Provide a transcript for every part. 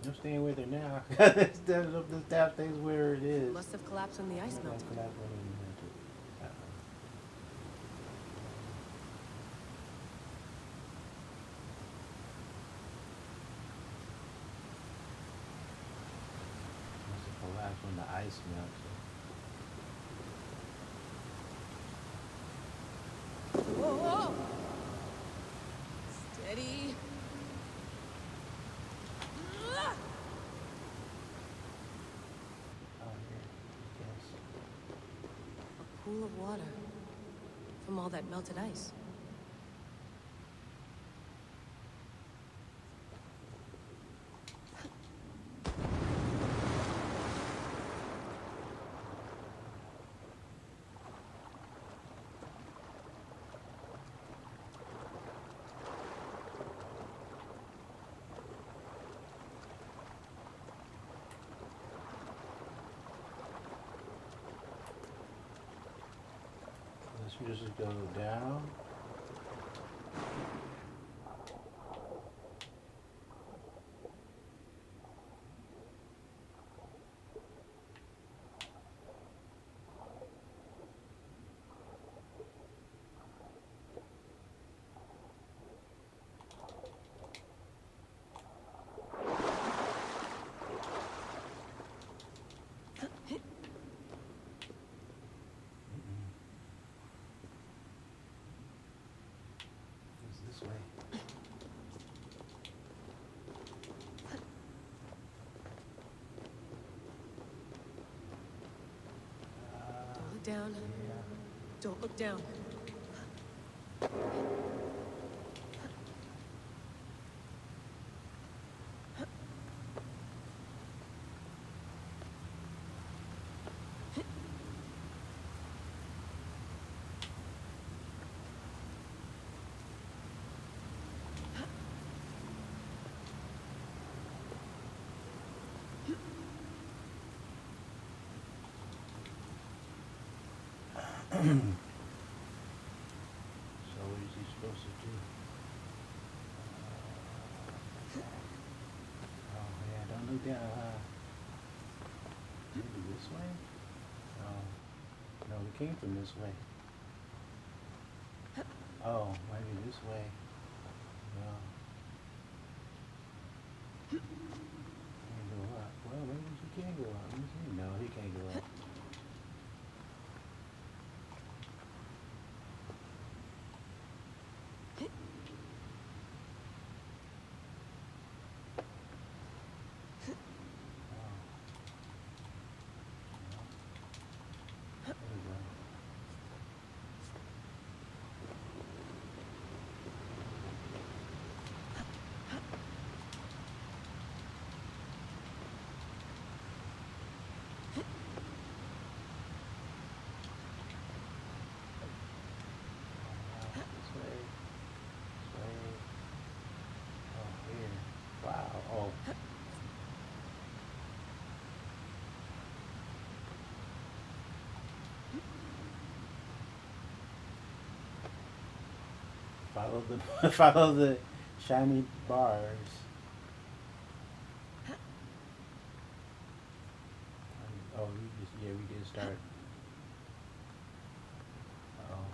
I'm staying with her now. The staff stays where it is. Must have collapsed when the ice melted. Must have collapsed when the ice melted. Whoa, whoa! Steady. Oh, here. Yes. A pool of water from all that melted ice. Let's just go down. This way. Don't look down. Yeah. Don't look down. So what is he supposed to do? Oh yeah, don't look down, huh? Maybe this way? No, we came from this way. Oh, maybe this way. No. Can't go up. Well, maybe he can go up. Let me see. No, he can't go up. Wow. Oh. Follow the shiny bars. Oh, we did start. Oh.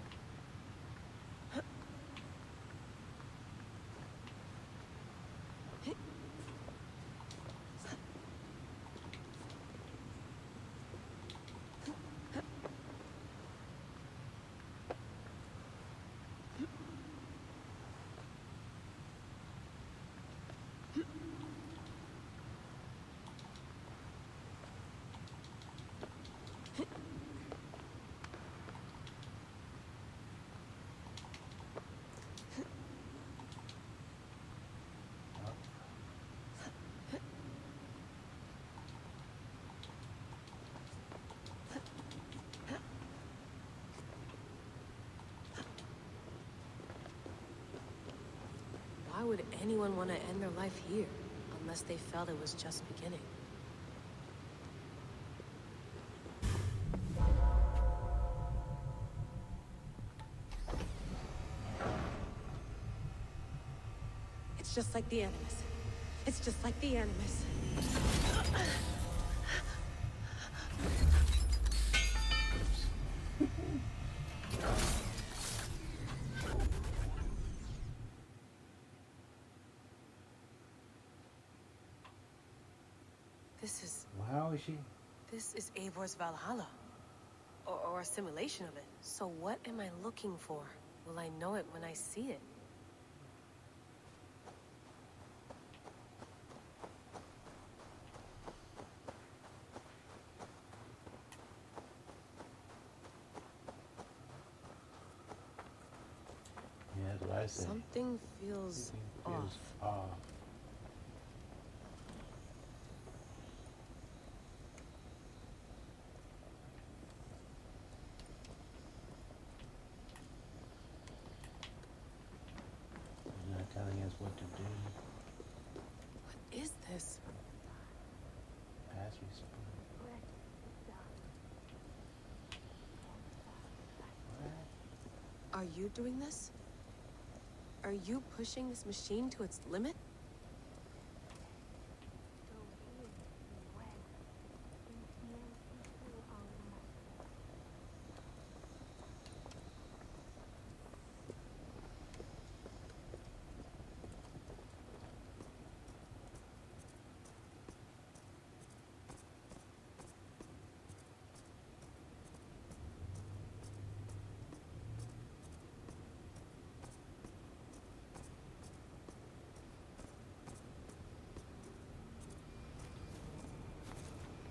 Why would anyone want to end their life here, unless they felt it was just beginning? It's just like the Animus. It's just like the Animus. This is... Well, how is she? This is Eivor's Valhalla. Or a simulation of it. So what am I looking for? Will I know it when I see it? Yeah, that's what I said. Something feels off. off. He's not telling us what to do. What is this? Pass response. What? Are you doing this? Are you pushing this machine to its limit?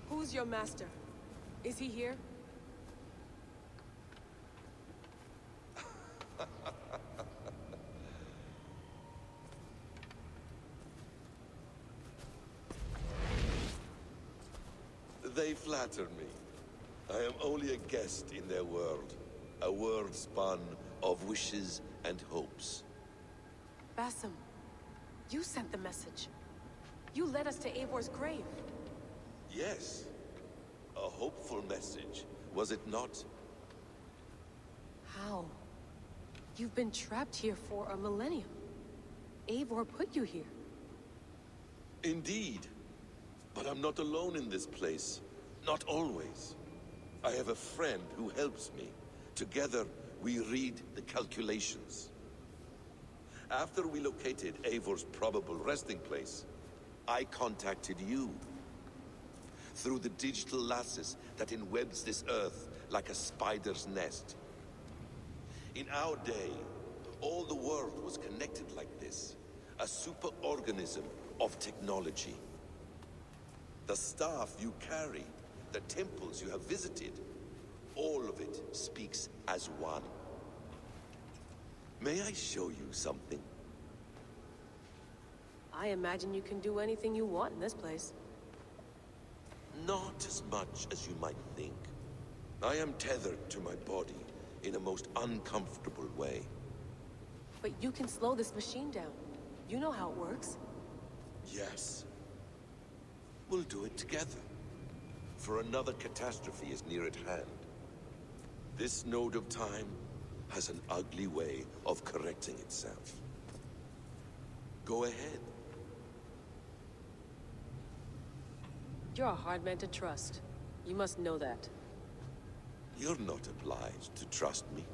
Who's your master? Is he here? They flatter me. I am only a guest in their world. A world spun of wishes and hopes. Basim, you sent the message. You led us to Eivor's grave. Yes. A hopeful message, was it not? How? You've been trapped here for a millennium. Eivor put you here. Indeed. But I'm not alone in this place. Not always. I have a friend who helps me. Together, we read the calculations. After we located Eivor's probable resting place, I contacted you. Through the digital lasses that enwebs this earth like a spider's nest. In our day, all the world was connected like this. A superorganism of technology. The staff you carry, the temples you have visited, all of it speaks as one. May I show you something? I imagine you can do anything you want in this place. Not as much as you might think. I am tethered to my body in a most uncomfortable way. But you can slow this machine down. You know how it works. Yes. We'll do it together. For another catastrophe is near at hand. This node of time has an ugly way of correcting itself. Go ahead. You're a hard man to trust. You must know that. You're not obliged to trust me.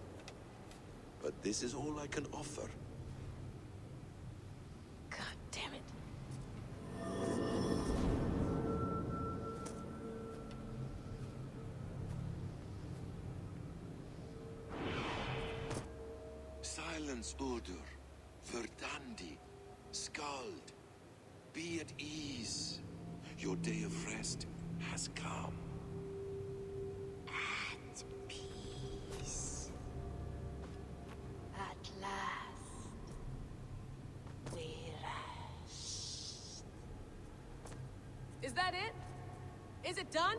But this is all I can offer. God damn it. Silence, Udur. Verdandi. Skald. Be at ease. Your day of rest has come. At peace. At last, we rest. Is that it? Is it done?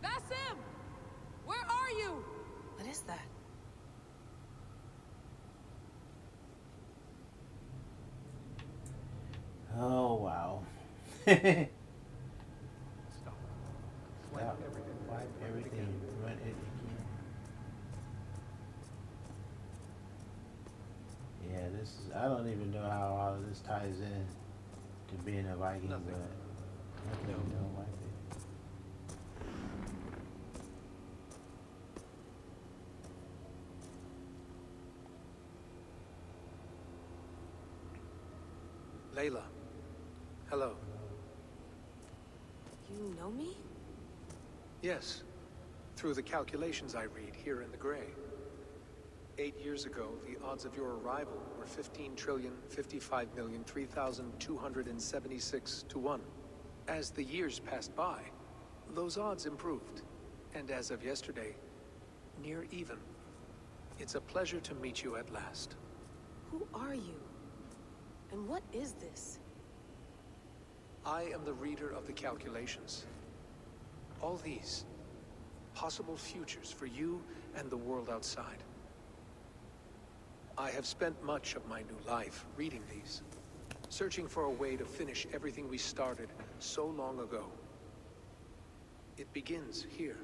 Basim! Where are you? What is that? Oh, wow. Stop. Stop. Wipe everything. Run it again. Yeah, this is... I don't even know how all of this ties in to being a Viking, Nothing. but... Nothing, No. don't wipe it. Layla, Hello. You know me? Yes. Through the calculations I read here in the gray. 8 years ago, the odds of your arrival were 15,055,003,276 to 1. As the years passed by, those odds improved. And as of yesterday, near even. It's a pleasure to meet you at last. Who are you? And what is this? I am the reader of the calculations. All these, possible futures for you and the world outside. I have spent much of my new life reading these, searching for a way to finish everything we started so long ago. It begins here.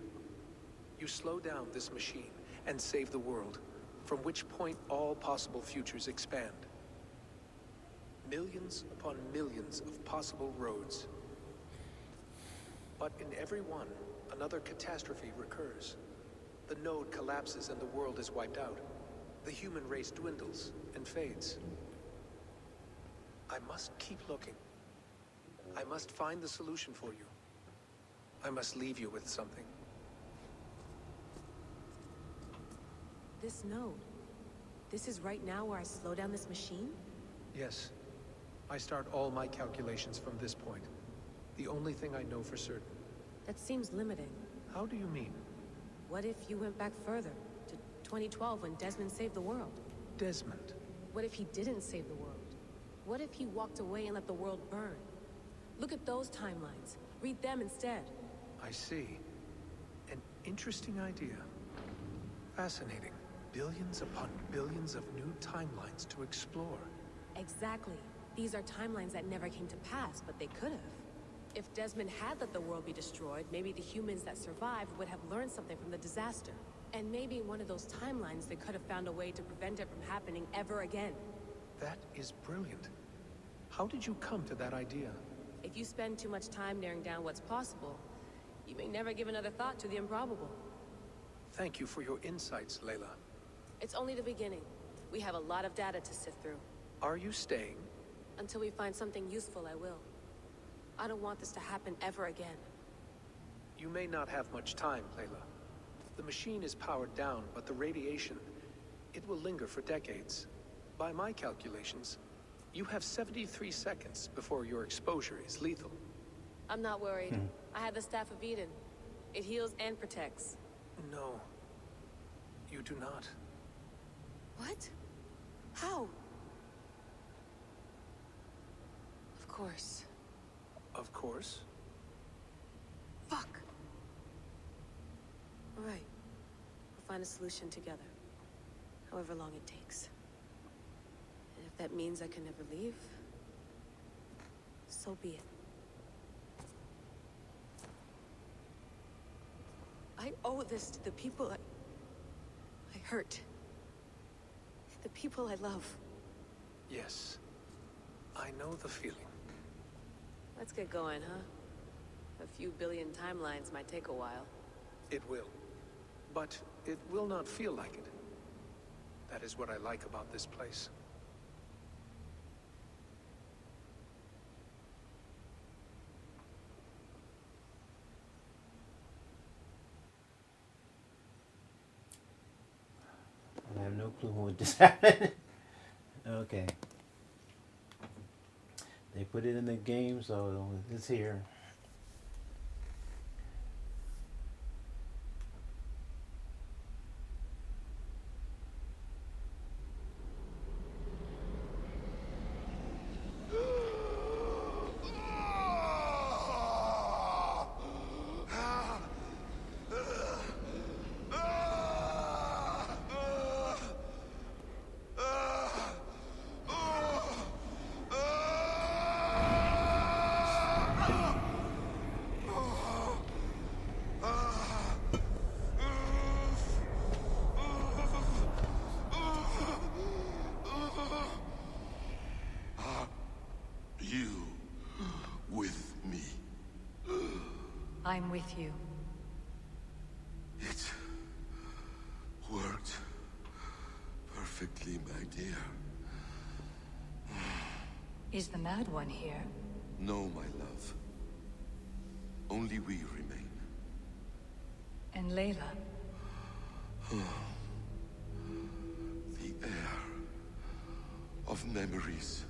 You slow down this machine and save the world, from which point all possible futures expand. Millions upon millions of possible roads. But in every one, another catastrophe recurs. The node collapses and the world is wiped out. The human race dwindles and fades. I must keep looking. I must find the solution for you. I must leave you with something. This node. This is right now where I slow down this machine? Yes. I start all my calculations from this point. The only thing I know for certain. That seems limiting. How do you mean? What if you went back further, to 2012 when Desmond saved the world? Desmond? What if he didn't save the world? What if he walked away and let the world burn? Look at those timelines. Read them instead. I see. An interesting idea. Fascinating. Billions upon billions of new timelines to explore. Exactly. These are timelines that never came to pass, but they could have. If Desmond had let the world be destroyed, maybe the humans that survived would have learned something from the disaster. And maybe in one of those timelines they could have found a way to prevent it from happening ever again. That is brilliant. How did you come to that idea? If you spend too much time narrowing down what's possible, you may never give another thought to the improbable. Thank you for your insights, Layla. It's only the beginning. We have a lot of data to sift through. Are you staying? Until we find something useful, I will. I don't want this to happen ever again. You may not have much time, Layla. The machine is powered down, but the radiation, it will linger for decades. By my calculations, you have 73 seconds before your exposure is lethal. I'm not worried. I have the Staff of Eden. It heals and protects. No. You do not. What? How? Of course. Of course. Fuck! All right. We'll find a solution together. However long it takes. And if that means I can never leave, so be it. I owe this to the people I hurt. The people I love. Yes. I know the feeling. Let's get going, huh? A few billion timelines might take a while. It will. But it will not feel like it. That is what I like about this place. I have no clue what just happened. Okay. They put it in the game, so it's here. I'm with you. It worked perfectly, my dear. Is the Mad One here? No, my love. Only we remain. And Layla? The air of memories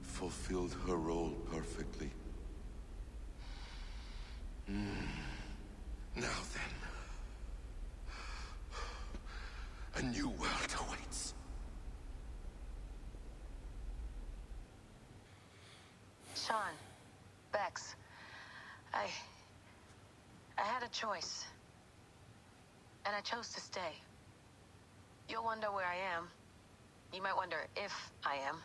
fulfilled her role perfectly. Now then, a new world awaits. Sean, Bex, I had a choice. And I chose to stay. You'll wonder where I am. You might wonder if I am.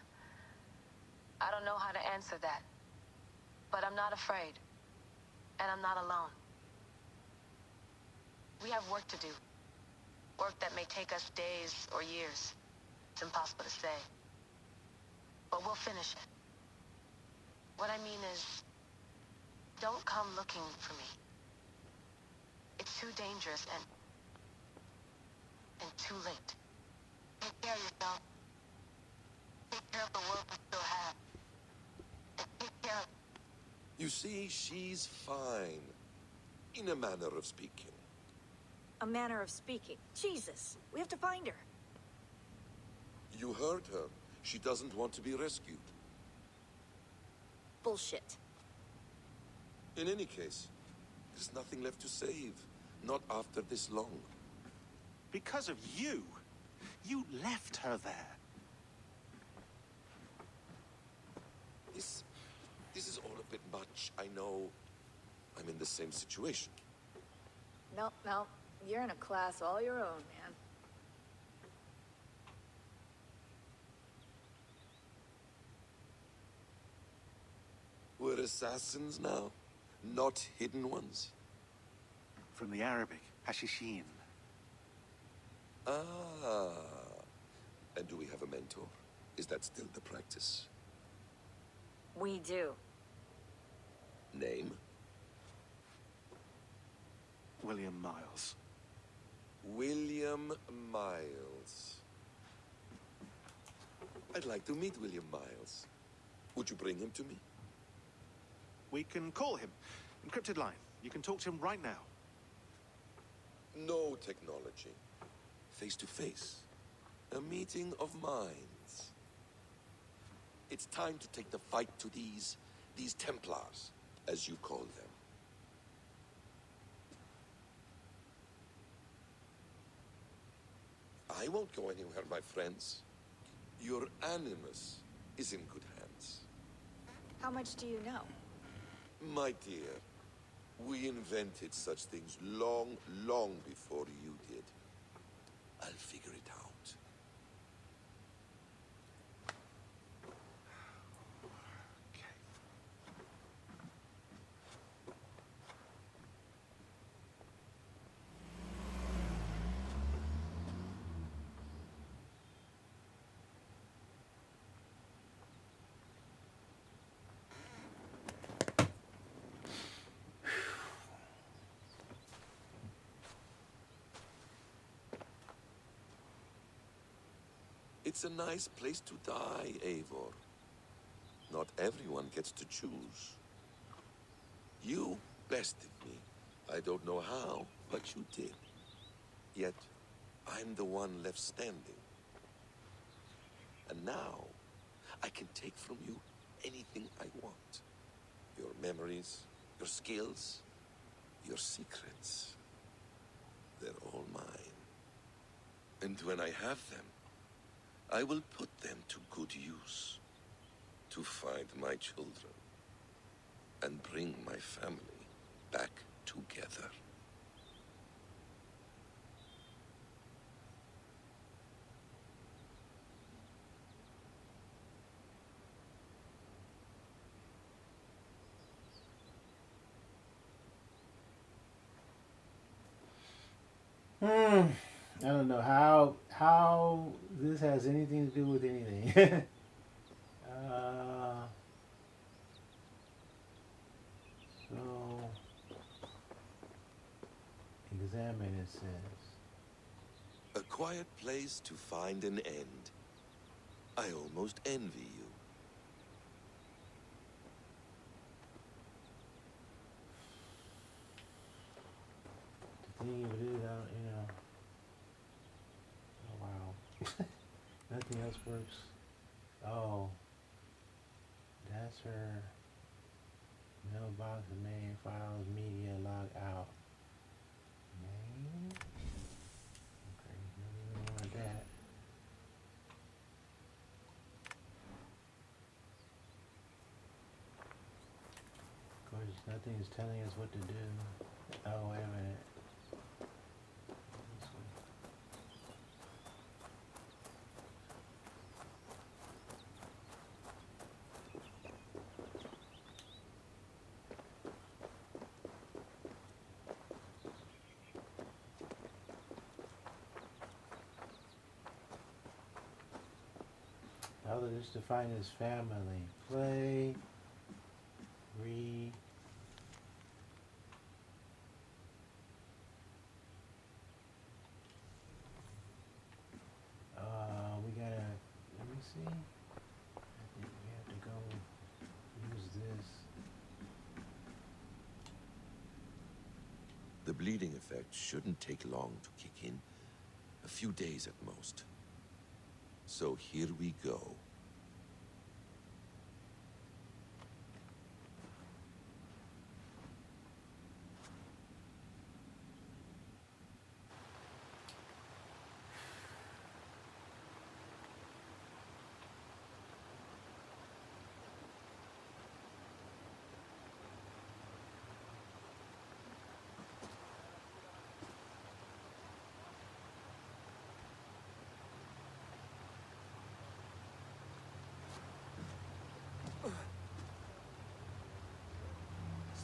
I don't know how to answer that. But I'm not afraid. And I'm not alone. We have work to do. Work that may take us days or years. It's impossible to say. But we'll finish it. What I mean is, don't come looking for me. It's too dangerous and too late. Take care of yourself. Take care of the world we still have. And take care of... You see, she's fine. In a manner of speaking. A manner of speaking. Jesus, we have to find her. You heard her. She doesn't want to be rescued. Bullshit. In any case, there's nothing left to save. Not after this long. Because of you. You left her there. This is all a bit much. I know I'm in the same situation. No, you're in a class all your own, man. We're assassins now, not hidden ones. From the Arabic, Hashishin. Ah. And do we have a mentor? Is that still the practice? We do. Name? William Miles. William Miles. I'd like to meet William Miles. Would you bring him to me? We can call him. Encrypted line. You can talk to him right now. No technology. Face to face. A meeting of minds. It's time to take the fight to these Templars, as you call them. I won't go anywhere, my friends. Your animus is in good hands. How much do you know? My dear, we invented such things long, long before you did. I'll figure it out. It's a nice place to die, Eivor. Not everyone gets to choose. You bested me. I don't know how, but you did. Yet, I'm the one left standing. And now, I can take from you anything I want. Your memories, your skills, your secrets. They're all mine. And when I have them, I will put them to good use. To find my children. And bring my family back together. I don't know how this has anything to do with anything. So examine, it says. A quiet place to find an end. I almost envy you. thing it is, you know. Oh wow. Nothing else works. Oh, that's her mailbox, main files, media, log out. Main? Okay, don't even want that. Of course, nothing is telling us what to do. Oh, wait a minute. This one. Other is to find his family. Play. Read. We gotta, let me see. I think we have to go use this. The bleeding effect shouldn't take long to kick in. A few days at most. So here we go.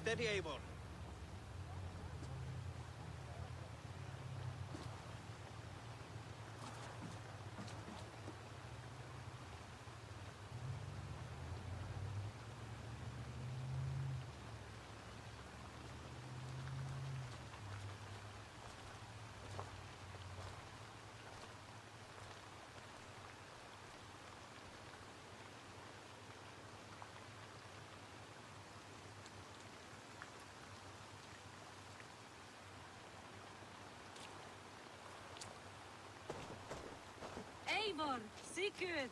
Steady, Eivor. Eivor, Sigurd,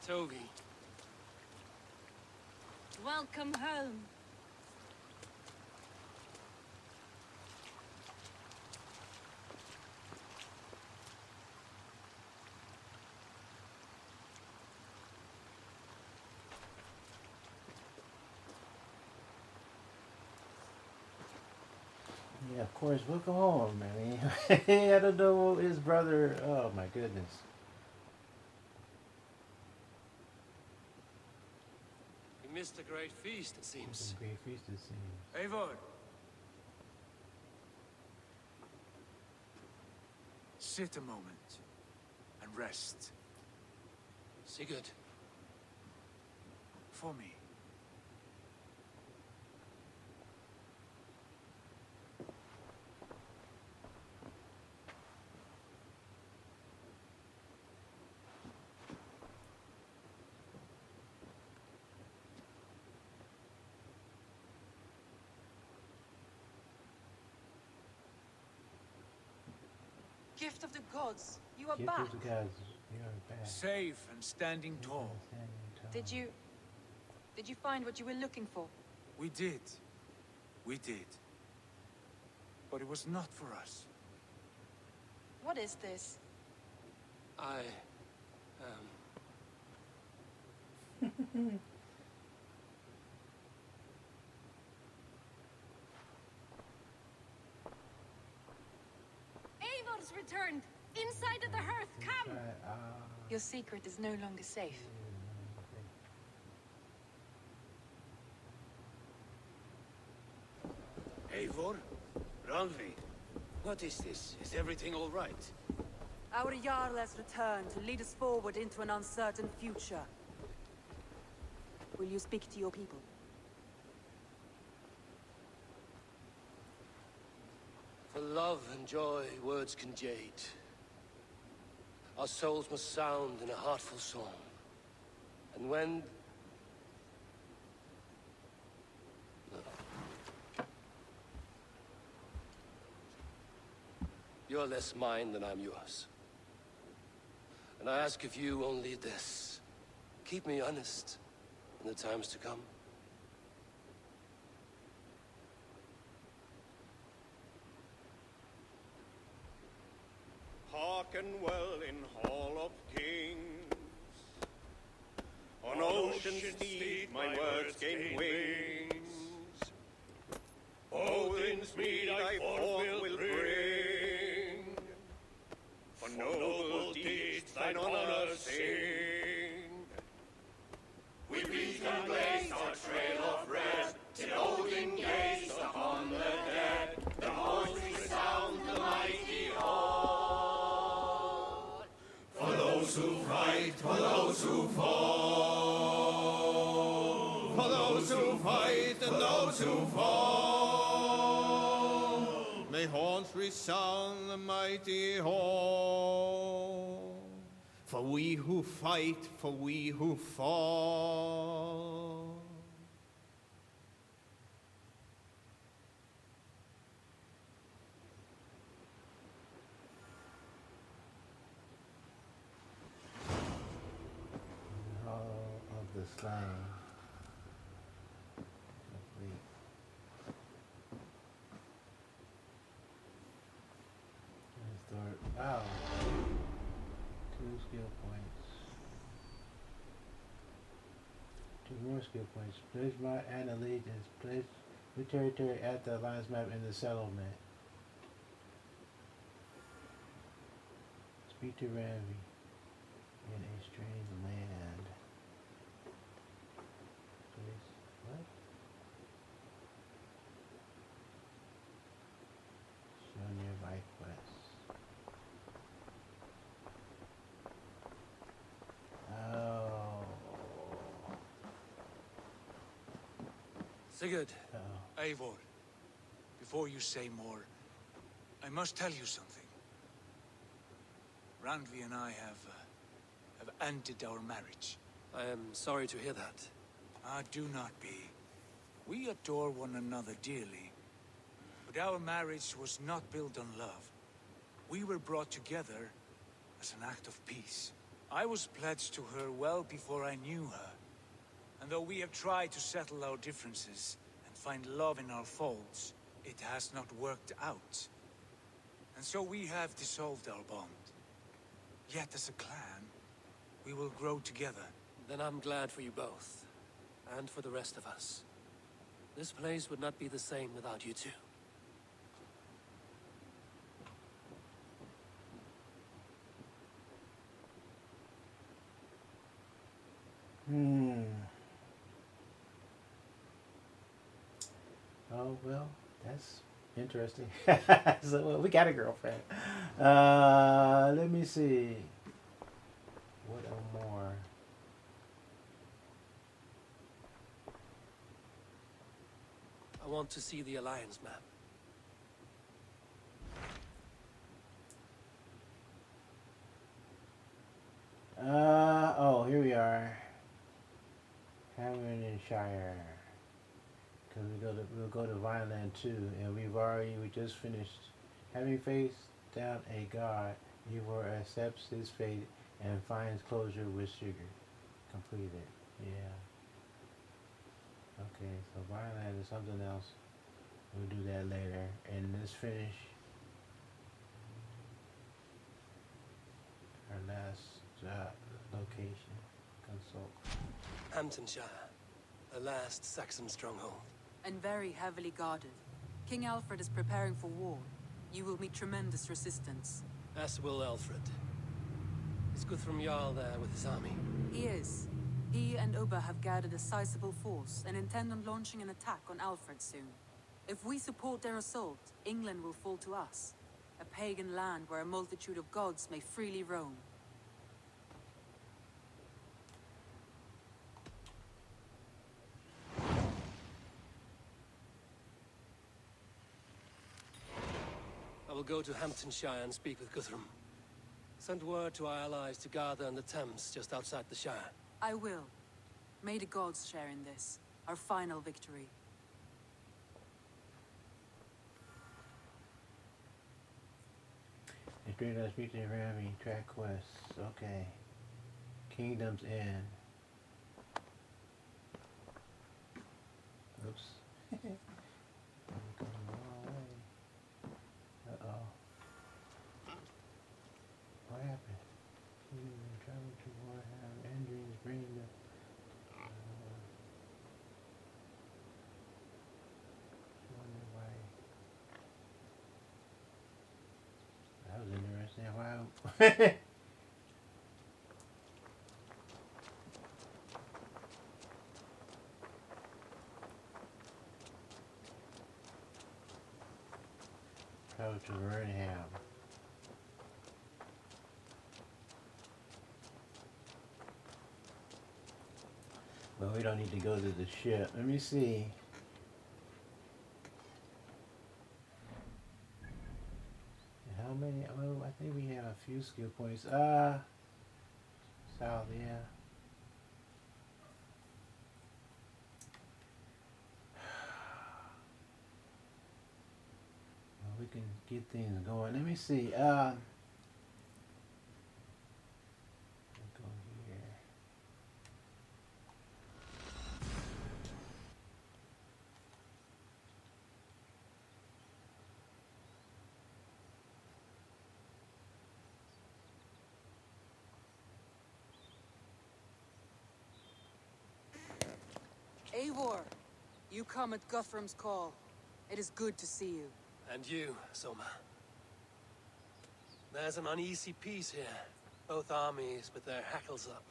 Togi. welcome home. Yeah, of course, welcome home, man. I don't know his brother. Oh my goodness. We missed a great feast, it It's seems. a great feast it seems. Eivor! Sit a moment and rest. Sigurd. For me. Gift of the gods, you are Gift back. of the gods, you are back. Safe and standing tall. Did you find what you were looking for? We did. We did. But it was not for us. What is this? Eivor's returned! Inside of the hearth, come! Your secret is no longer safe. Eivor? Randvi? What is this? Is everything all right? Our Jarl has returned to lead us forward into an uncertain future. Will you speak to your people? For love and joy, words can jade. Our souls must sound in a heartful song. And when... You're less mine than I'm yours. And I ask of you only this. Keep me honest in the times to come. Hearken well in Hall of Kings. On ocean steed my words gain wings. Odin's mead I forth will bring. For noble deeds thine honor sing. We beat and blaze our trail of red, till Odin gaze upon the dead. The voice resound the mighty hall. For those who fight, for those who fall. For those who fight and those who fall. May horns resound the mighty hall. For we who fight, for we who fall. Hall of the Slain. Complete. Let's start. Wow. 2 skill points. 2 more skill points. Place my and allegiance. Place new territory at the alliance map in the settlement. Speak to Ravi in a strange land. Place what? Show nearby quests. Oh. Sigurd. Uh-oh. Eivor, before you say more, I must tell you something. Randvi and I have ended our marriage. I am sorry to hear that. Ah, do not be. We adore one another dearly. But our marriage was not built on love. We were brought together as an act of peace. I was pledged to her well before I knew her. And though we have tried to settle our differences and find love in our faults, it has not worked out. And so we have dissolved our bond. Yet as a clan, we will grow together. Then I'm glad for you both. And for the rest of us. This place would not be the same without you two. Oh, well, that's interesting. So, well, we got a girlfriend. Let me see. What more? I want to see the Alliance map. Oh, here we are. Shire. Because we'll go to Vineland too, and we just finished. Having faced down a god, Eivor accepts his fate and finds closure with Sigurd. Completed. Yeah. Okay, so Vineland is something else. We'll do that later. And let's finish our last location. Consult. Hamptonshire, the last Saxon stronghold. And very heavily guarded. King Alfred is preparing for war. You will meet tremendous resistance. As will Alfred. Is Guthrum Jarl there with his army? He is. He and Oba have gathered a sizable force and intend on launching an attack on Alfred soon. If we support their assault, England will fall to us. A pagan land where a multitude of gods may freely roam. I will go to Hamptonshire and speak with Guthrum. Send word to our allies to gather in the Thames just outside the Shire. I will. May the gods share in this, our final victory. It's 3 less features ramming track quests. Okay. Kingdom's End. Oops. I'm going the wrong way. Uh-oh. What happened? Travel to Warhammer. Engines bring the... wonder why. That was interesting. Wow. Travel to Burnham. Well, we don't need to go to the ship. Let me see. How many? Oh, I think we have a few skill points. South, yeah. Well, we can get things going. Let me see. Let's go here. Eivor, you come at Guthrum's call. It is good to see you. And you, Soma. There's an uneasy peace here. Both armies with their hackles up.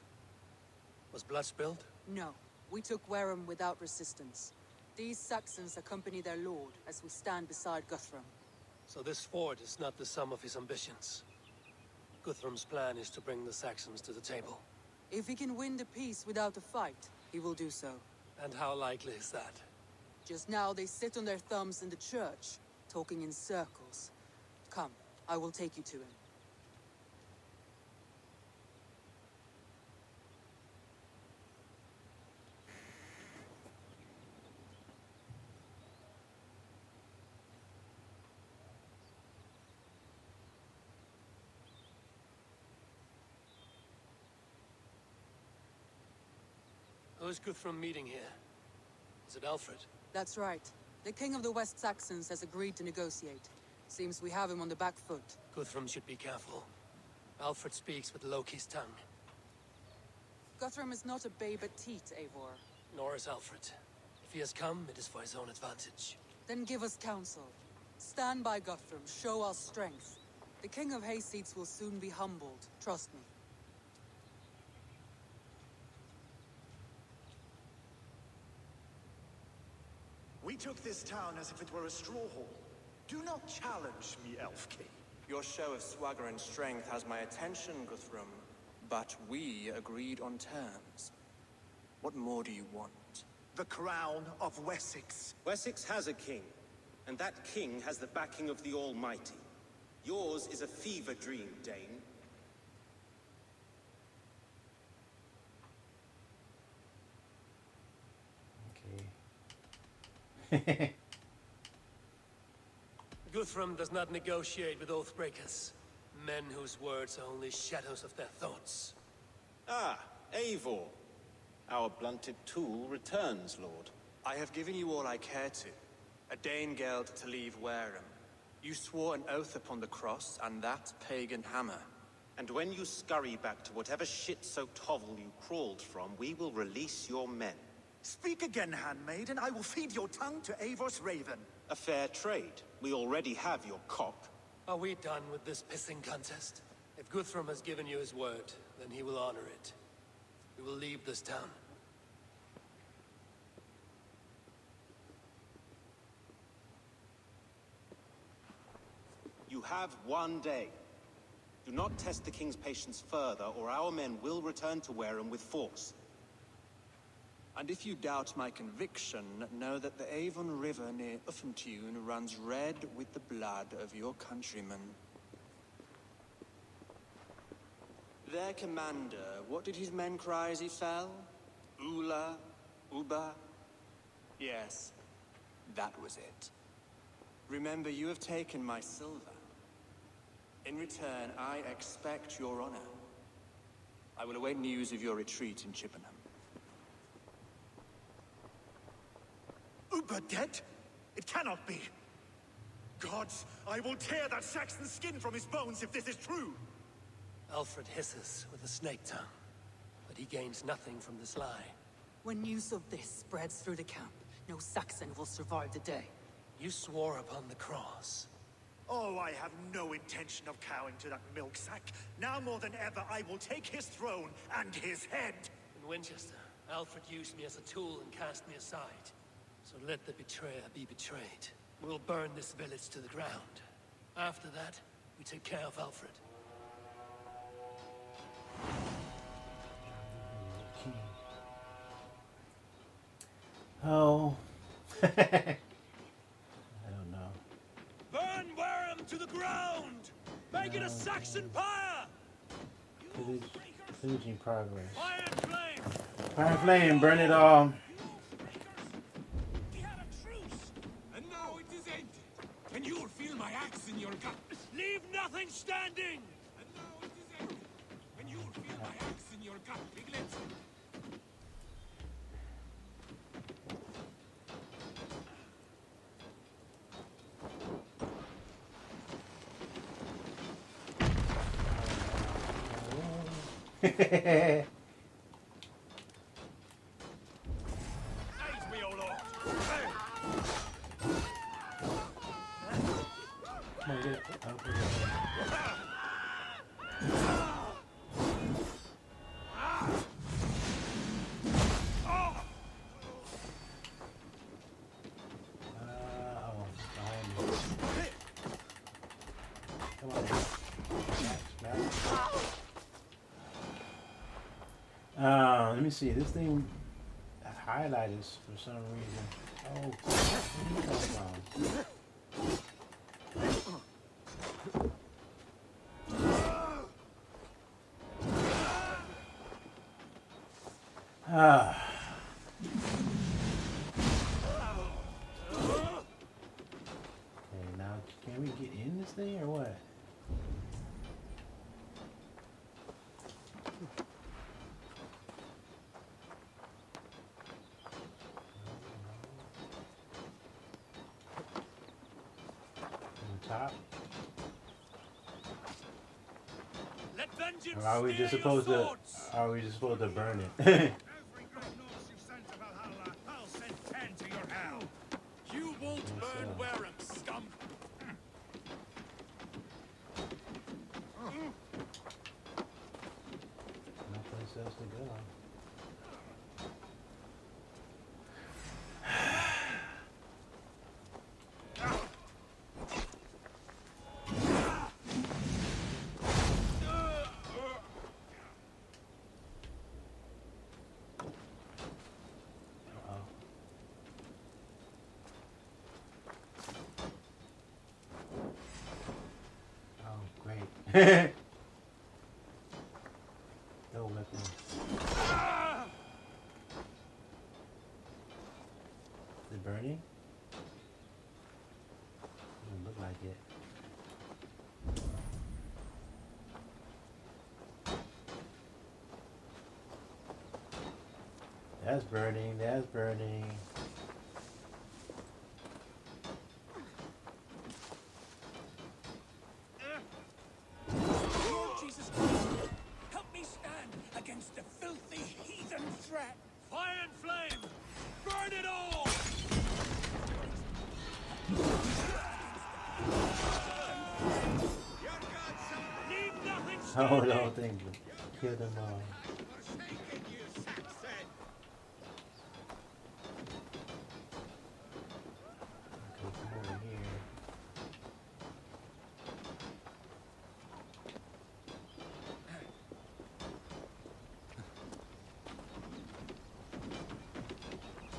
Was blood spilled? No, we took Wareham without resistance. These Saxons accompany their lord as we stand beside Guthrum. So this fort is not the sum of his ambitions. Guthrum's plan is to bring the Saxons to the table. If he can win the peace without a fight, he will do so. And how likely is that? Just now they sit on their thumbs in the church, talking in circles. Come, I will take you to him. Who's Guthrum meeting here? Is it Alfred? That's right. The king of the West Saxons has agreed to negotiate. Seems we have him on the back foot. Guthrum should be careful. Alfred speaks with Loki's tongue. Guthrum is not a babe at teat, Eivor. Nor is Alfred. If he has come, it is for his own advantage. Then give us counsel. Stand by Guthrum, show our strength. The king of Hayseeds will soon be humbled, trust me. We took this town as if it were a straw hall. Do not challenge me, Elf King. Your show of swagger and strength has my attention, Guthrum. But we agreed on terms. What more do you want? The crown of Wessex. Wessex has a king, and that king has the backing of the Almighty. Yours is a fever dream, Dane. Okay. Guthrum does not negotiate with oathbreakers. Men whose words are only shadows of their thoughts. Ah, Eivor. Our blunted tool returns, Lord. I have given you all I care to. A Danegeld to leave Wareham. You swore an oath upon the cross, and that pagan hammer. And when you scurry back to whatever shit-soaked hovel you crawled from, we will release your men. Speak again, handmaid, and I will feed your tongue to Eivor's raven. A fair trade. We already have your cock. Are we done with this pissing contest? If Guthrum has given you his word, then he will honor it. We will leave this town. You have one day. Do not test the king's patience further, or our men will return to Wareham with force. And if you doubt my conviction, know that the Avon River near Uffentune runs red with the blood of your countrymen. Their commander, what did his men cry as he fell? Ula? Uba? Yes, that was it. Remember, you have taken my silver. In return, I expect your honor. I will await news of your retreat in Chippenham. Uber dead? It cannot be. Gods, I will tear that Saxon skin from his bones if this is true. Alfred hisses with a snake tongue, but he gains nothing from this lie. When news of this spreads through the camp, no Saxon will survive the day. You swore upon the cross. Oh, I have no intention of cowing to that milk sack. Now more than ever, I will take his throne and his head. In Winchester, Alfred used me as a tool and cast me aside. So let the betrayer be betrayed. We'll burn this village to the ground. After that, we take care of Alfred. Oh. I don't know. Burn Wareham to the ground! Make it a Saxon pyre! Losing progress. Fire and flame! Fire and flame, burn it all. We had a truce! And now it is ended. And you'll feel my axe in your gut. Leave nothing standing! And now it is ended. And you'll feel my axe in your gut, piglets. Aid me, O Lord! Come on, get it. Behind me. Come on. Let me see. This thing highlighted for some reason. Oh, where did it come from? Okay, now can we get in this thing or what? Top. Or are we just supposed to? Are we just supposed to burn it? Every great Norse you send to Valhalla, I'll send 10 to your hell. You won't burn Wareham, scum. No place else to go. No weapon. Is it burning? Doesn't look like it. That's burning, that's burning. Lord Jesus Christ, help me stand against the filthy heathen threat. Fire and flame, burn it all! Leave nothing standing! Oh, no, thank you. Kill them all.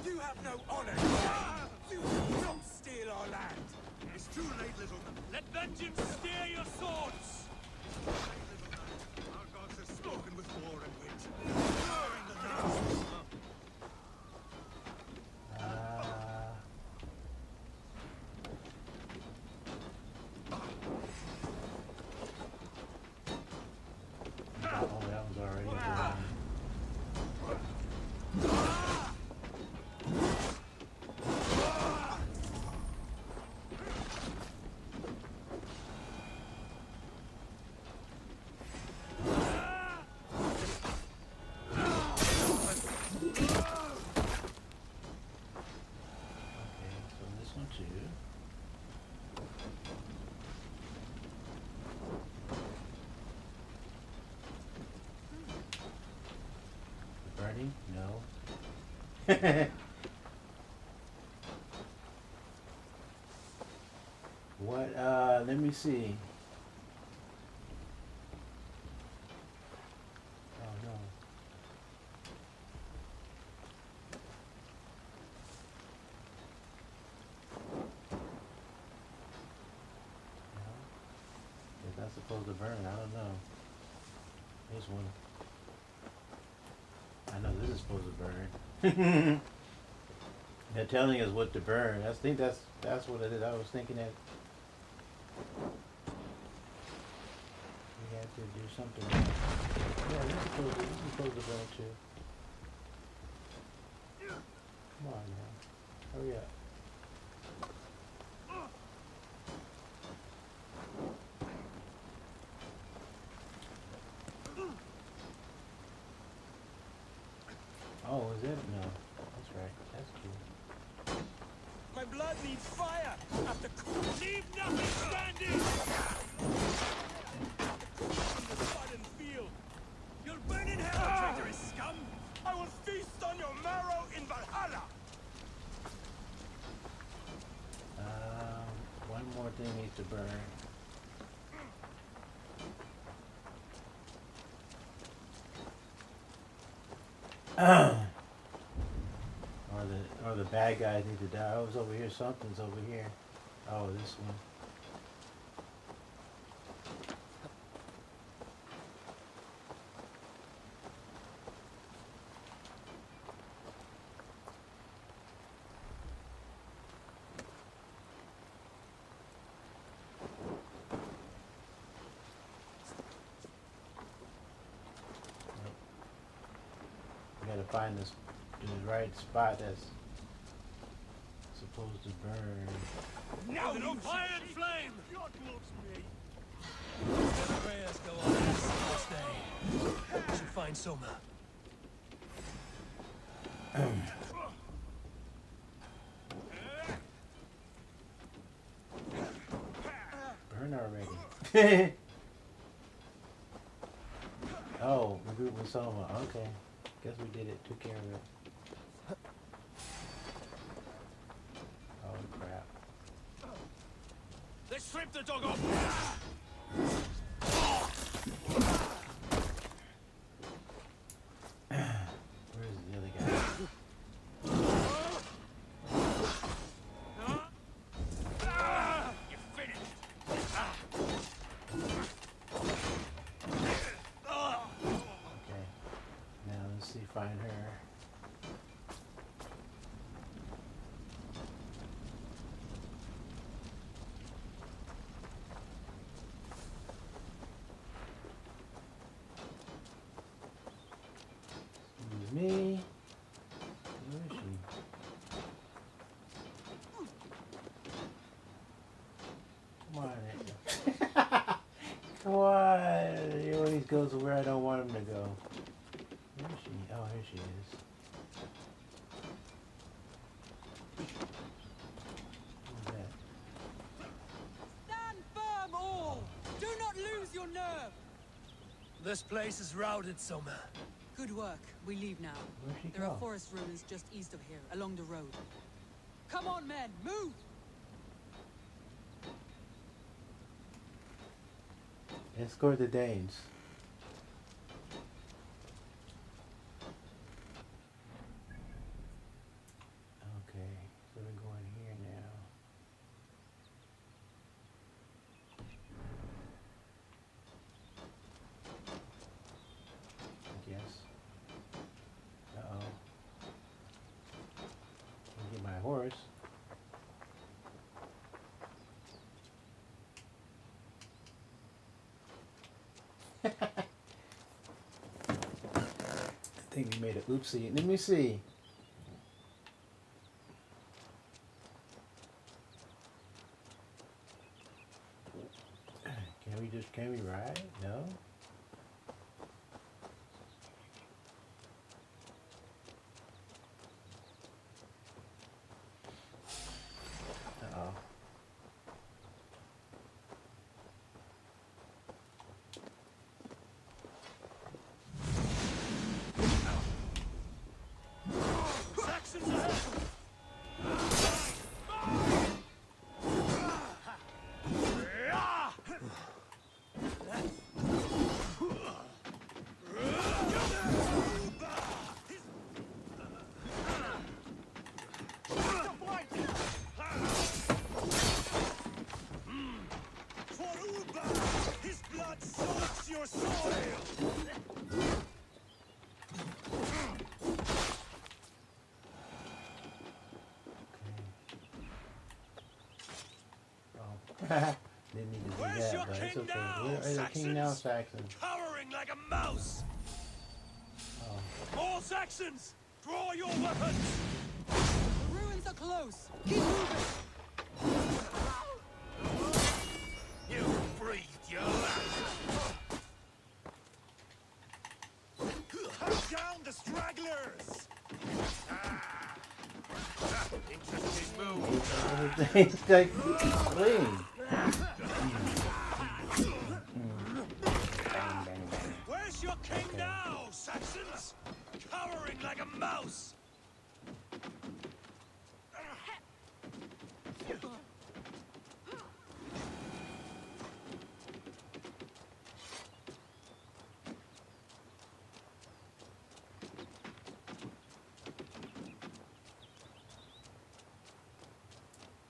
You have no honor! You don't steal our land! It's too late, little man. Let vengeance steer your swords! Our gods have spoken with war and wit. Burn the Nazis! burning? No. What, let me see. Oh no. Is that supposed to burn? I don't know. Here's one. I know this is supposed to burn. They're telling us what to burn. I think that's what it is. I was thinking that we had to do something. Yeah, this is supposed to burn too. Come on now. Hurry up. Oh, is it? No. That's right. That's true. My blood needs fire! After leave nothing standing! From the sudden field! You'll burn in hell, traitorous scum! I will feast on your marrow in Valhalla! One more thing needs to burn. Or the bad guys need to die. Oh, it's over here. Something's over here. Oh, this one. We gotta find the right spot that's supposed to burn. Now no fire and flame! God loves me! The prayers go on this day. We should find Soma. Burn already. Oh, we group with Soma. Okay. Guess we did it. Took care of it. Oh crap. Let's strip the dog off! Where's the other guy? You're finished! Okay. Now let's see, find her. Excuse me. Where is she? Come on. Come on. He always goes where I don't want him to go. Where is she? Oh, here she is. Who's that? Stand firm, all! Do not lose your nerve! This place is routed, Soma. Good work. We leave now. Where'd she There go? are forest ruins just east of here, along the road. Come on, men! Move! Escort the Danes. Okay, so we're going here now. I guess. Uh-oh. I'll get my horse. I think we made an oopsie. Let me see. Can we ride? No? Uh-oh. Didn't need to do Where's that, your but it's king okay. now, Where is the king now, Saxon? Cowering like a mouse! Oh. More Saxons! Draw your weapons! The ruins are close! Keep moving! You breathed your last! Cut down the stragglers! Interesting move. It's like clean. Where's your king now, Saxons? Cowering like a mouse!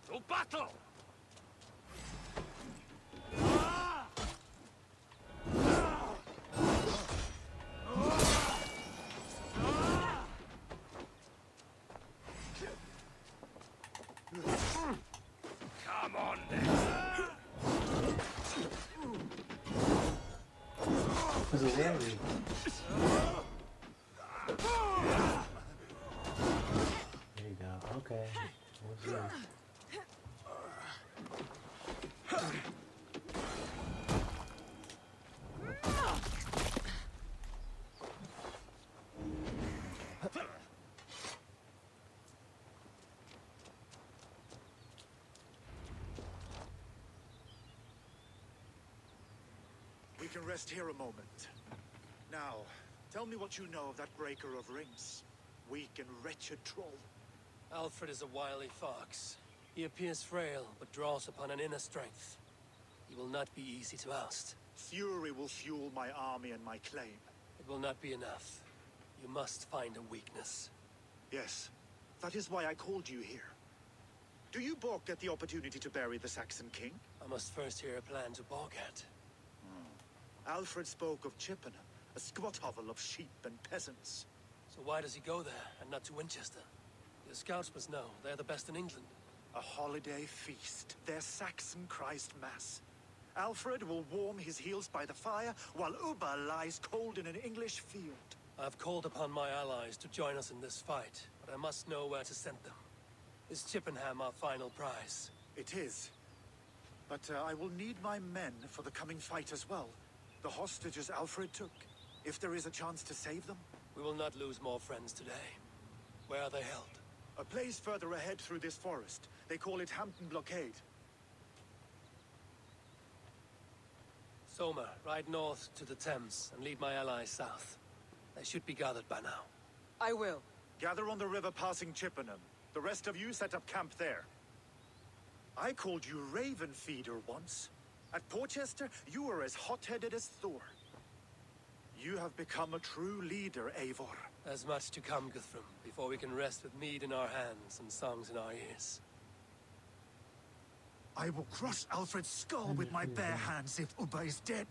To battle! Come on then! It's a worry. There you go. Okay. What's this? We can rest here a moment. Now, tell me what you know of that breaker of rings. Weak and wretched troll. Alfred is a wily fox. He appears frail, but draws upon an inner strength. He will not be easy to oust. Fury will fuel my army and my claim. It will not be enough. You must find a weakness. Yes, that is why I called you here. Do you balk at the opportunity to bury the Saxon king? I must first hear a plan to balk at. Alfred spoke of Chippenham, a squat hovel of sheep and peasants. So why does he go there, and not to Winchester? The scouts must know. They're the best in England. A holiday feast, their Saxon Christ Mass. Alfred will warm his heels by the fire, while Uba lies cold in an English field. I've called upon my allies to join us in this fight, but I must know where to send them. Is Chippenham our final prize? It is. But I will need my men for the coming fight as well. The hostages Alfred took. If there is a chance to save them. We will not lose more friends today. Where are they held? A place further ahead through this forest. They call it Hampton Blockade. Soma, ride north to the Thames and lead my allies south. They should be gathered by now. I will. Gather on the river passing Chippenham. The rest of you set up camp there. I called you Raven Feeder once. At Porchester, you were as hot-headed as Thor. You have become a true leader, Eivor. There's much to come, Guthrum, before we can rest with mead in our hands and songs in our ears. I will crush Alfred's skull with my bare hands if Uba is dead.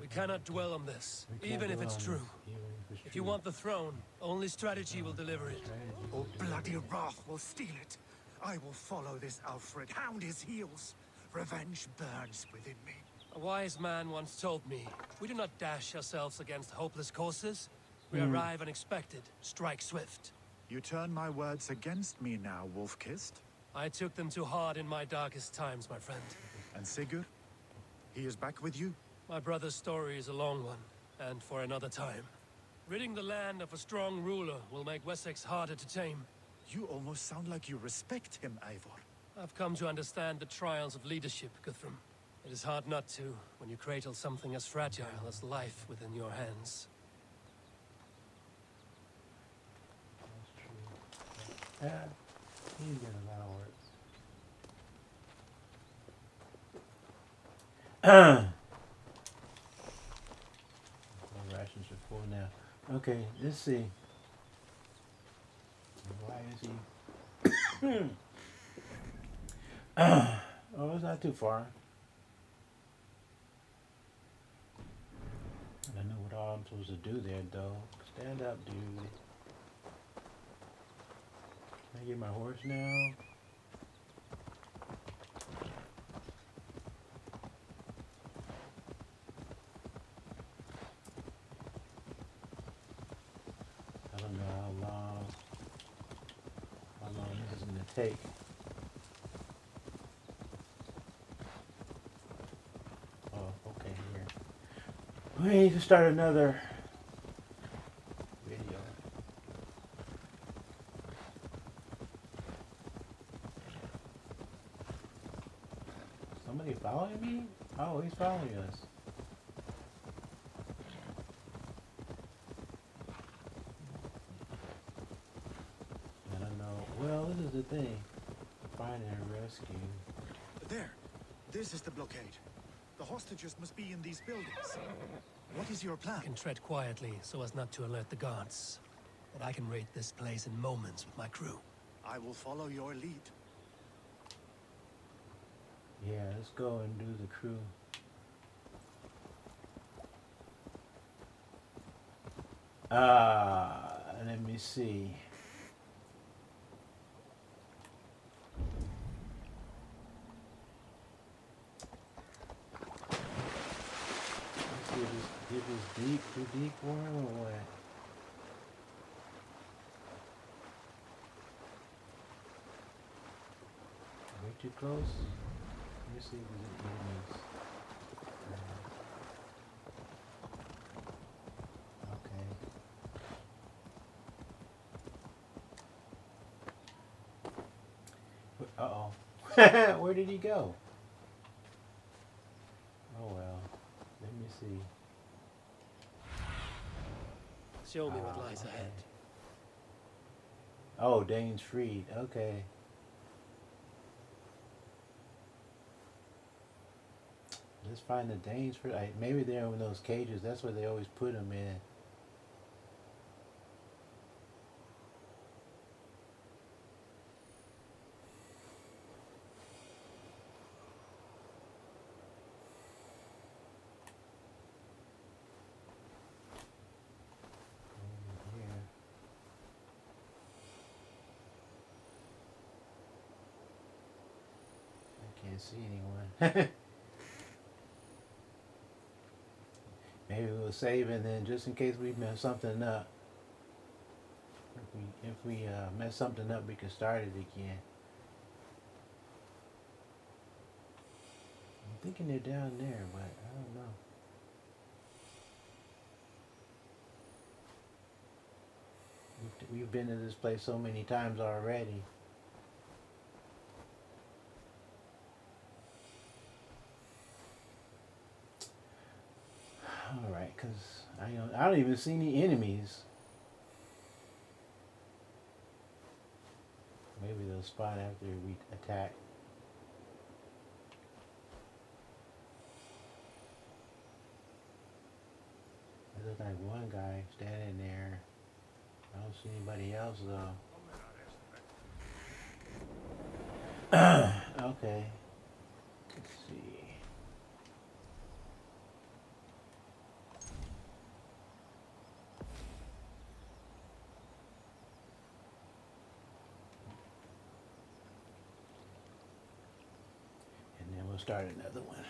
We cannot dwell on this, even if it's true. If you want the throne, only strategy will deliver it. Or bloody wrath will steal it. I will follow this Alfred, hound his heels. Revenge burns within me. A wise man once told me, we do not dash ourselves against hopeless courses. We arrive unexpected, strike swift. You turn my words against me now, Wolf-Kissed. I took them too hard in my darkest times, my friend. And Sigurd? He is back with you? My brother's story is a long one, and for another time. Ridding the land of a strong ruler will make Wessex harder to tame. You almost sound like you respect him, Eivor. I've come to understand the trials of leadership, Guthrum. It is hard not to, when you cradle something as fragile as life within your hands. That's true. Yeah, he did a lot of work. My rations are full now. Okay, let's see. Why is he? Oh, it's not too far. I don't know what all I'm supposed to do there, though. Stand up, dude. Can I get my horse now? take. Oh, okay, here. We need to start another video. Somebody following me? Oh, he's following us. I don't know. Well, this is the thing. Find and rescue. There. This is the blockade. The hostages must be in these buildings. What is your plan? I can tread quietly so as not to alert the guards. But I can raid this place in moments with my crew. I will follow your lead. Yeah, let's go and do the crew. Let me see. Let's see if it's deep, too deep for him or what? Way too close? Let me see if there's enemies. Okay. Uh-oh. Where did he go? Oh well. Let me see. Show me what lies ahead. Oh, Dane's freed. Okay. Let's find the Danes for maybe they're in those cages. That's where they always put them in. Over here. I can't see anyone. Maybe we'll save and then just in case we mess something up. If we mess something up, we can start it again. I'm thinking they're down there, but I don't know. We've been to this place so many times already. Alright, because I don't even see any enemies. Maybe they'll spot after we attack. There looks like one guy standing there. I don't see anybody else though. Okay. Let's see. And then we'll start another one.